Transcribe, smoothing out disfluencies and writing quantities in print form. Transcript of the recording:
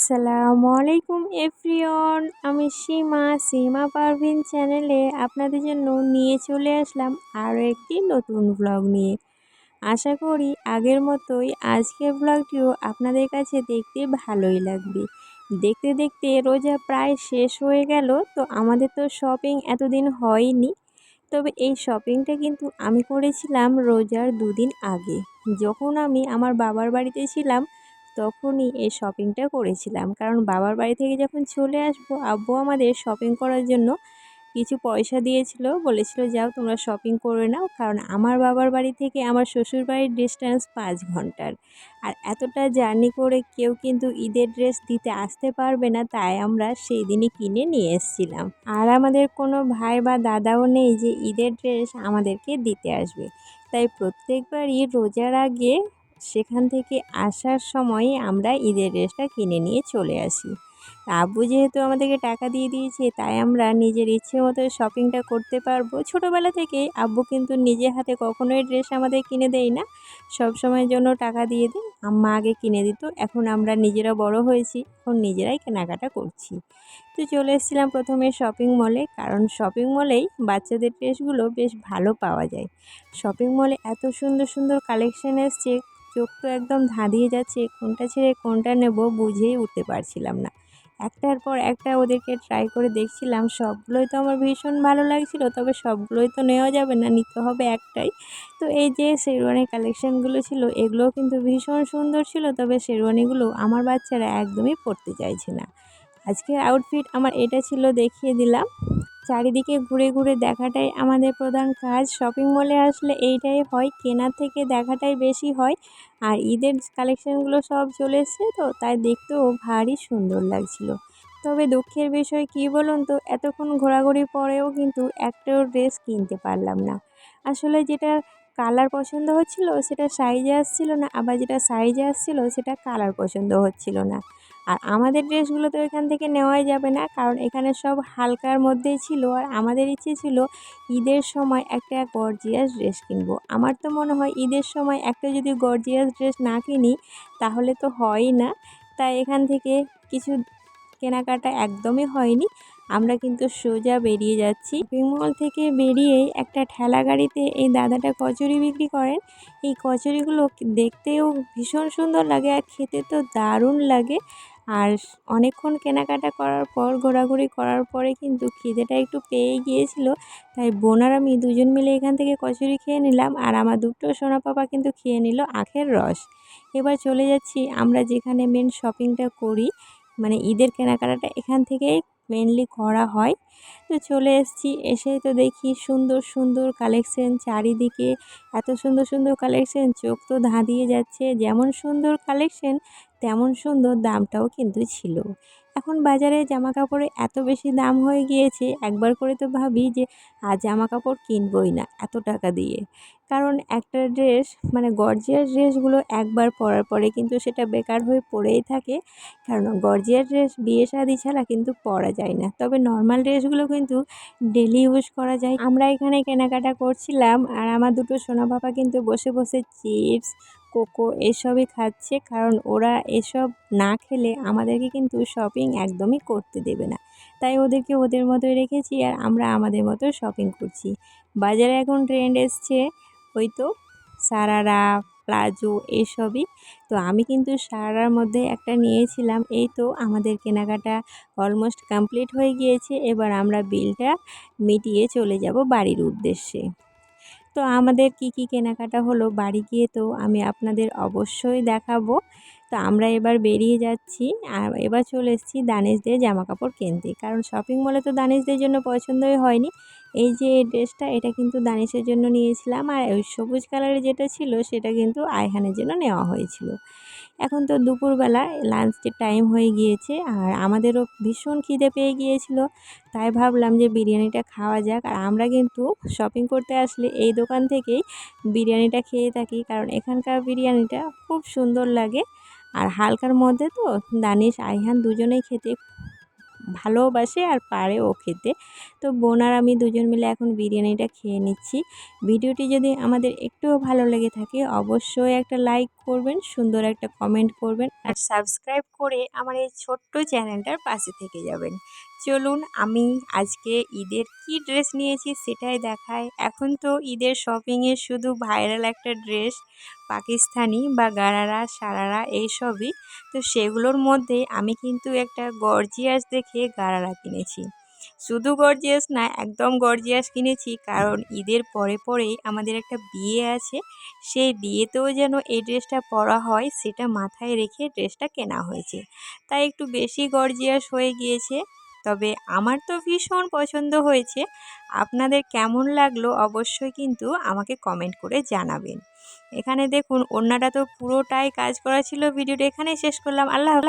আসসালামু আলাইকুম এভরিওয়ান, আমি সীমা পারভিন চ্যানেলে আপনাদের জন্য নিয়ে চলে আসলাম আরও একটি নতুন ব্লগ নিয়ে। আশা করি আগের মতোই আজকের ব্লগটিও আপনাদের কাছে দেখতে ভালোই লাগবে। দেখতে দেখতে রোজা প্রায় শেষ হয়ে গেল, তো আমাদের তো শপিং এতদিন হয়নি। তবে এই শপিংটা কিন্তু আমি করেছিলাম রোজার দুদিন আগে, যখন আমি আমার বাবার বাড়িতে ছিলাম তখনই এই শপিংটা করেছিলাম। কারণ বাবার বাড়ি থেকে যখন চলে আসবো, আব্বু আমাদের শপিং করার জন্য কিছু পয়সা দিয়েছিল, বলেছিল যাও তোমরা শপিং করে নাও। কারণ আমার বাবার বাড়ি থেকে আমার শ্বশুর বাড়ির ডিস্টেন্স 5 ঘন্টার, আর এতটা জার্নি করে কেউ কিন্তু ঈদের ড্রেস দিতে আসতে পারবে না, তাই আমরা সেই দিনই কিনে নিয়ে এসেছিলাম। আর আমাদের কোনো ভাই বা দাদাও নেই যে ঈদের ড্রেস আমাদেরকে দিতে আসবে, তাই প্রত্যেকবারই রোজার আগে সেখান থেকে আসার সময় আমরা ঈদের ড্রেসটা কিনে নিয়ে চলে আসি। আব্বু যেহেতু আমাদেরকে টাকা দিয়ে দিয়েছে, তাই আমরা নিজের ইচ্ছে মতো শপিংটা করতে পারবো। ছোটোবেলা থেকেই আব্বু কিন্তু নিজে হাতে কখনোই ড্রেস আমাদের কিনে দেয় না, সব সময়ের জন্য টাকা দিয়ে দিই, আম্মা আগে কিনে দিত। এখন আমরা নিজেরা বড় হয়েছি, এখন নিজেরাই কেনাকাটা করছি। তো চলে এসেছিলাম প্রথমে শপিং মলে, কারণ শপিং মলেই বাচ্চাদের ড্রেসগুলো বেশ ভালো পাওয়া যায়। শপিং মলে এত সুন্দর সুন্দর কালেকশন এসছে, চোখ তো একদম ধাঁধিয়ে যাচ্ছে, কোনটা ছেড়ে কোনটা নেব বুঝেই উঠতে পারছিলাম না। একটার পর একটা ওদেরকে ট্রাই করে দেখছিলাম, সবগুলোই তো আমার ভীষণ ভালো লাগছিল, তবে সবগুলোই তো নেওয়া যাবে না, নিতে হবে একটাই। তো এই যে শেরওয়ানির কালেকশানগুলো ছিল, এগুলোও কিন্তু ভীষণ সুন্দর ছিল, তবে শেরওয়ানিগুলো আমার বাচ্চারা একদমই পরতে চাইছে না। আজকের আউটফিট আমার এটা ছিল, দেখিয়ে দিলাম। চারিদিকে ঘুরে ঘুরে দেখাটাই আমাদের প্রধান কাজ। শপিং মলে আসলে এইটাই হয়, কেনার থেকে দেখাটাই বেশি হয়। আর ঈদের কালেকশানগুলো সব চলে এসছে, তো তাই দেখতেও ভারী সুন্দর লাগছিল। তবে দুঃখের বিষয় কী বলুন তো, এতক্ষণ ঘোরাঘুরি পরেও কিন্তু একটাও ড্রেস কিনতে পারলাম না। আসলে যেটা কালার পছন্দ হচ্ছিল সেটা সাইজে আসছিল না, আবার যেটা সাইজে আসছিল সেটা কালার পছন্দ হচ্ছিল না। আর আমাদের ড্রেসগুলো তো এখান থেকে নেওয়াই যাবে না, কারণ এখানে সব হালকার মধ্যেই ছিল। আর আমাদের ইচ্ছে ছিল ঈদের সময় একটা গর্জিয়াস ড্রেস কিনবো। আমার তো মনে হয় ঈদের সময় একটা যদি গর্জিয়াস ড্রেস না কিনি তাহলে তো হয়ই না। তাই এখান থেকে কিছু কেনাকাটা একদমই হয়নি। আমরা কিন্তু সোজা বেরিয়ে যাচ্ছি। শপিং মল থেকে বেরিয়েই একটা ঠেলা গাড়িতে এই দাদাটা কচুরি বিক্রি করেন। এই কচুরিগুলো দেখতেও ভীষণ সুন্দর লাগে আর খেতে তো দারুণ লাগে। আর অনেকক্ষণ কেনাকাটা করার পর, ঘোরাঘুরি করার পরে কিন্তু খিদেটা একটু পেয়ে গিয়েছিল, তাই বোন আর আমি দুজন মিলে এখান থেকে কচুরি খেয়ে নিলাম। আর আমার দুটো সোনা পাপা কিন্তু খেয়ে নিল আখের রস। এবার চলে যাচ্ছি আমরা যেখানে মেন শপিংটা করি, মানে ঈদের কেনাকাটাটা এখান থেকেই মেনলি করা হয়। তো চলে এসেছি, এসেই তো দেখি সুন্দর সুন্দর কালেকশন চারিদিকে, এত সুন্দর সুন্দর কালেকশন, চোখ তো ধাঁধিয়ে যাচ্ছে। যেমন সুন্দর কালেকশন তেমন সুন্দর দামটাও কিন্তু ছিল। এখন বাজারে জামা কাপড়ে এত বেশি দাম হয়ে গিয়েছে, একবার করে তো ভাবি যে জামা কাপড় কিনবই না এত টাকা দিয়ে। কারণ একটা ড্রেস, মানে গর্জিয়াস ড্রেসগুলো একবার পরার পরে কিন্তু সেটা বেকার হয়ে পড়েই থাকে। কারণ গর্জিয়াস ড্রেস বিয়ে শাদী ছাড়া কিন্তু পরা যায় না, তবে নর্মাল ড্রেসগুলো কিন্তু ডেলি ইউজ করা যায়। আমরা এখানে কেনাকাটা করছিলাম, আর আমার দুটো সোনা বাবা কিন্তু বসে বসে চিপস, কোকো এসবই খাচ্ছে, কারণ ওরা এসব না খেলে আমাদেরকে কিন্তু শপিং একদমই করতে দেবে না। তাই ওদেরকে ওদের মতোই রেখেছি, আর আমরা আমাদের মতো শপিং করছি। বাজারে এখন ট্রেন্ড এসছে ওই তো সারারা, প্লাজো এসবই। তো আমি কিন্তু সারারার মধ্যে একটা নিয়েছিলাম। এই তো আমাদের কেনাকাটা অলমোস্ট কমপ্লিট হয়ে গিয়েছে, এবার আমরা বিলটা মিটিয়ে চলে যাব বাড়ির উদ্দেশ্যে। তো আমাদের কি কি কেনাকাটা হলো বাড়ি গিয়ে তো আমি আপনাদের অবশ্যই দেখাবো। তো আমরা এবার বেরিয়ে যাচ্ছি, আর এবার চলে এসেছি দানেশদের জামা কাপড় কিনতে, কারণ শপিং মলে তো দানেশদের জন্য পছন্দই হয়নি। এই যে এই ড্রেসটা, এটা কিন্তু দানেশের জন্য নিয়েছিলাম, আর ওই সবুজ কালারের যেটা ছিল সেটা কিন্তু আয়হানের জন্য নেওয়া হয়েছিল। এখন তো দুপুরবেলা লাঞ্চের টাইম হয়ে গিয়েছে, আর আমাদেরও ভীষণ খিদে পেয়ে গিয়েছিল, তাই ভাবলাম যে বিরিয়ানিটা খাওয়া যাক। আর আমরা কিন্তু শপিং করতে আসলে এই দোকান থেকেই বিরিয়ানিটা খেয়ে থাকি, কারণ এখানকার বিরিয়ানিটা খুব সুন্দর লাগে। আর হালকার মধ্যে তো দানিশ আইহান দুজনেই খেতে ভালোবাসে আর পারেও খেতে। তো বোন আর আমি দুজন মিলে এখন বিরিয়ানিটা খেয়ে নিচ্ছি। ভিডিওটি যদি আমাদের একটুও ভালো লেগে থাকে অবশ্যই একটা লাইক করবেন, সুন্দর একটা কমেন্ট করবেন আর সাবস্ক্রাইব করে আমার এই ছোট্ট চ্যানেলটার পাশে থেকে যাবেন। চলুন আমি আজকে ঈদের কি ড্রেস নিয়েছি সেটাই দেখাই। এখন তো ঈদের শপিংয়ে শুধু ভাইরাল একটা ড্রেস পাকিস্তানি বা গারারা সারারা এইসবই। তো সেগুলোর মধ্যে আমি কিন্তু একটা গর্জিয়াস দেখে গারারা কিনেছি। শুধু গর্জিয়াস না, একদম গর্জিয়াস কিনেছি, কারণ ঈদের পরে পরেই আমাদের একটা বিয়ে আছে। সেই বিয়েতেও যেন এই ড্রেসটা পরা হয় সেটা মাথায় রেখে ড্রেসটা কেনা হয়েছে। তাই একটু বেশি গর্জিয়াস হয়ে গিয়েছে। তবে আমার তো ভীষণ পছন্দ হয়েছে। আপনাদের কেমন লাগলো অবশ্যই কিন্তু আমাকে কমেন্ট করে জানাবেন। এখানে দেখুন ওড়নাটা তো পুরোটাই কাজ করা ছিল। ভিডিওটা এখানেই শেষ করলাম। আল্লাহ হাফেজ।